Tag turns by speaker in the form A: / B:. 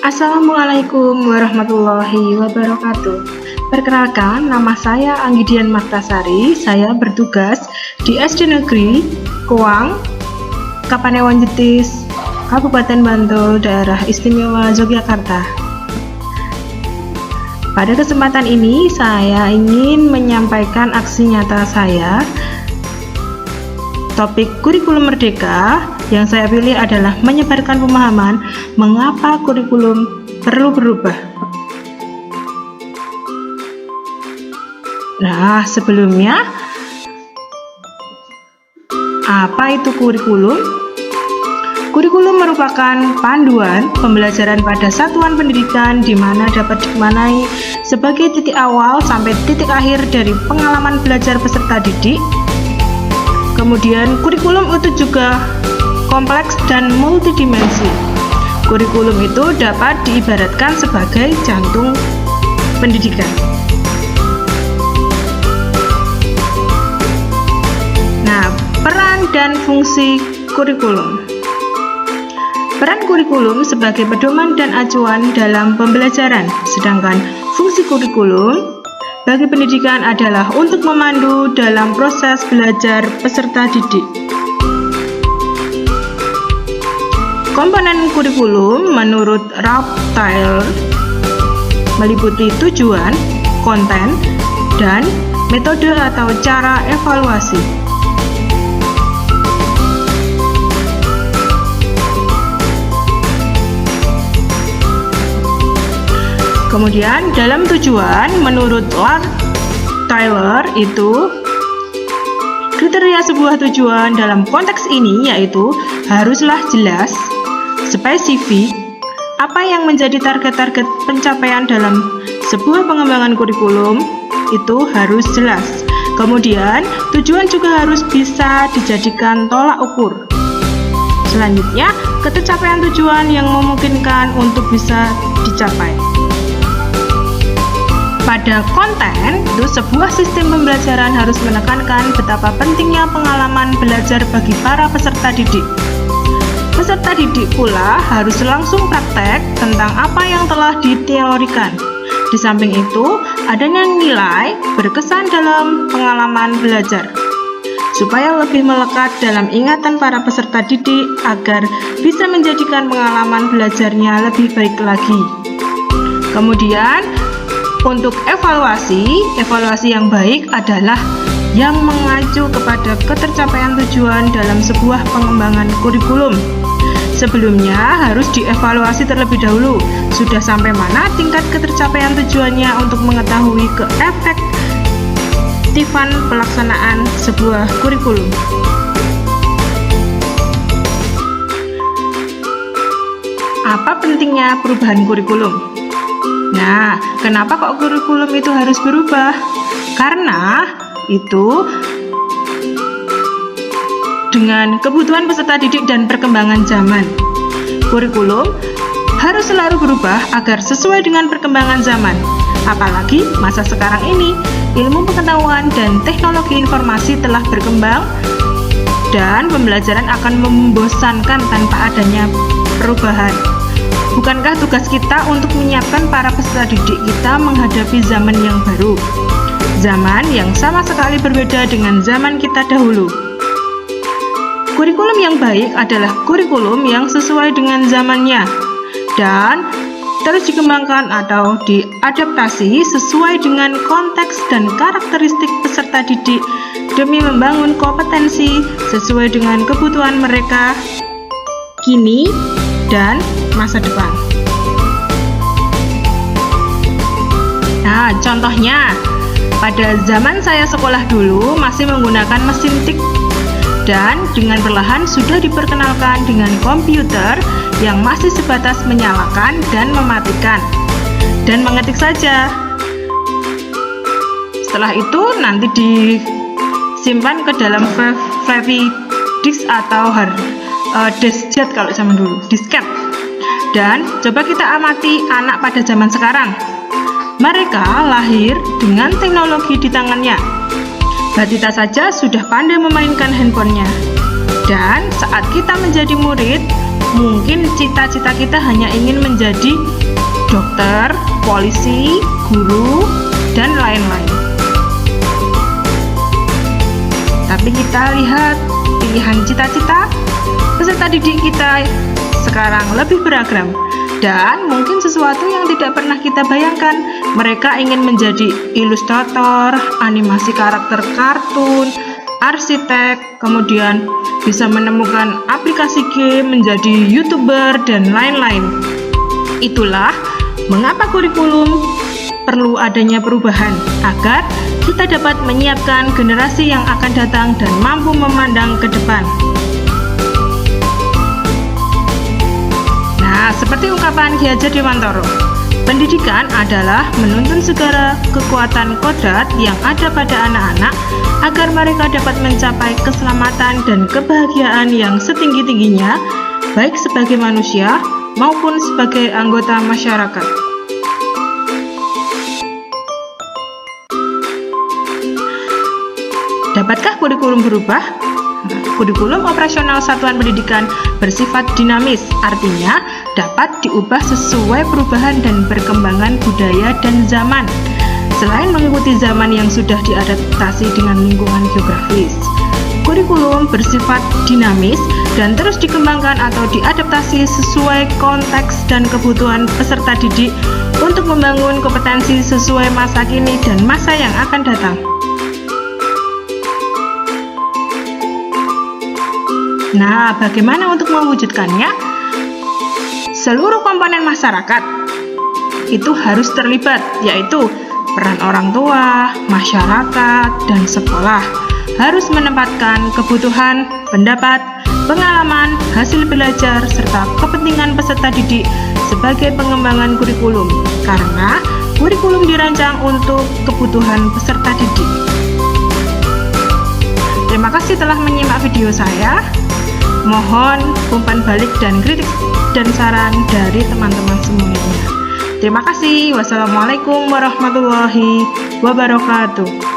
A: Assalamualaikum warahmatullahi wabarakatuh. Perkenalkan, nama saya Anggidian Martasari. Saya bertugas di SD Negeri Kuang, Kapanewon Jetis, Kabupaten Bantul, Daerah Istimewa Yogyakarta. Pada kesempatan ini, saya ingin menyampaikan aksi nyata saya. Topik kurikulum merdeka yang saya pilih adalah menyebarkan pemahaman mengapa kurikulum perlu berubah. Nah, sebelumnya, apa itu kurikulum? Kurikulum merupakan panduan pembelajaran pada satuan pendidikan di mana dapat dimaknai sebagai titik awal sampai titik akhir dari pengalaman belajar peserta didik. Kemudian, kurikulum itu juga kompleks dan multidimensi. Kurikulum itu dapat diibaratkan sebagai jantung pendidikan. Nah, peran dan fungsi kurikulum. Peran kurikulum sebagai pedoman dan acuan dalam pembelajaran, sedangkan fungsi kurikulum bagi pendidikan adalah untuk memandu dalam proses belajar peserta didik. Komponen kurikulum menurut Ralph Tyler meliputi tujuan, konten, dan metode atau cara evaluasi. Kemudian dalam tujuan menurut Ralph Tyler itu kriteria sebuah tujuan dalam konteks ini yaitu haruslah jelas, spesifik, apa yang menjadi target-target pencapaian dalam sebuah pengembangan kurikulum itu harus jelas. Kemudian tujuan juga harus bisa dijadikan tolak ukur. Selanjutnya, ketercapaian tujuan yang memungkinkan untuk bisa dicapai. Pada konten, itu sebuah sistem pembelajaran harus menekankan betapa pentingnya pengalaman belajar bagi para peserta didik. Peserta didik pula harus langsung praktek tentang apa yang telah diteorikan. Di samping itu, adanya nilai berkesan dalam pengalaman belajar, supaya lebih melekat dalam ingatan para peserta didik agar bisa menjadikan pengalaman belajarnya lebih baik lagi. Kemudian, untuk evaluasi yang baik adalah yang mengacu kepada ketercapaian tujuan dalam sebuah pengembangan kurikulum. Sebelumnya harus dievaluasi terlebih dahulu, sudah sampai mana tingkat ketercapaian tujuannya untuk mengetahui keefektifan pelaksanaan sebuah kurikulum. Apa pentingnya perubahan kurikulum? Nah, kenapa kok kurikulum itu harus berubah? Karena itu dengan kebutuhan peserta didik dan perkembangan zaman. Kurikulum harus selalu berubah agar sesuai dengan perkembangan zaman. Apalagi masa sekarang ini, ilmu pengetahuan dan teknologi informasi telah berkembang dan pembelajaran akan membosankan tanpa adanya perubahan. Bukankah tugas kita untuk menyiapkan para peserta didik kita menghadapi zaman yang baru? Zaman yang sama sekali berbeda dengan zaman kita dahulu. Kurikulum yang baik adalah kurikulum yang sesuai dengan zamannya dan terus dikembangkan atau diadaptasi sesuai dengan konteks dan karakteristik peserta didik demi membangun kompetensi sesuai dengan kebutuhan mereka kini dan masa depan. Nah, contohnya, pada zaman saya sekolah dulu masih menggunakan mesin tik dan dengan perlahan sudah diperkenalkan dengan komputer yang masih sebatas menyalakan dan mematikan dan mengetik saja. Setelah itu nanti disimpan ke dalam floppy disk atau diskette kalau zaman dulu, disket. Dan coba kita amati anak pada zaman sekarang. Mereka lahir dengan teknologi di tangannya. Batita saja sudah pandai memainkan handphonenya. Dan saat kita menjadi murid, Mungkin cita-cita kita hanya ingin menjadi dokter, polisi, guru, dan lain-lain. Tapi kita lihat pilihan cita-cita peserta didik kita sekarang lebih beragam, dan mungkin sesuatu yang tidak pernah kita bayangkan. Mereka ingin menjadi ilustrator, animasi karakter kartun, arsitek, kemudian bisa menemukan aplikasi game, menjadi YouTuber, dan lain-lain. Itulah mengapa kurikulum perlu adanya perubahan agar kita dapat menyiapkan generasi yang akan datang dan mampu memandang ke depan. Nah, seperti ungkapan Ki Hajar Dewantara, pendidikan adalah menuntun segala kekuatan kodrat yang ada pada anak-anak agar mereka dapat mencapai keselamatan dan kebahagiaan yang setinggi-tingginya, baik sebagai manusia maupun sebagai anggota masyarakat. Dapatkah kurikulum berubah? Kurikulum operasional satuan pendidikan bersifat dinamis, artinya dapat diubah sesuai perubahan dan perkembangan budaya dan zaman. Selain mengikuti zaman yang sudah diadaptasi dengan lingkungan geografis, kurikulum bersifat dinamis dan terus dikembangkan atau diadaptasi sesuai konteks dan kebutuhan peserta didik untuk membangun kompetensi sesuai masa kini dan masa yang akan datang. Nah, bagaimana untuk mewujudkannya? Seluruh komponen masyarakat itu harus terlibat, yaitu peran orang tua, masyarakat, dan sekolah harus menempatkan kebutuhan, pendapat, pengalaman, hasil belajar, serta kepentingan peserta didik sebagai pengembangan kurikulum, karena kurikulum dirancang untuk kebutuhan peserta didik. Terima kasih telah menyimak video saya. Mohon umpan balik dan kritik dan saran dari teman-teman semuanya. Terima kasih. Wassalamualaikum warahmatullahi wabarakatuh.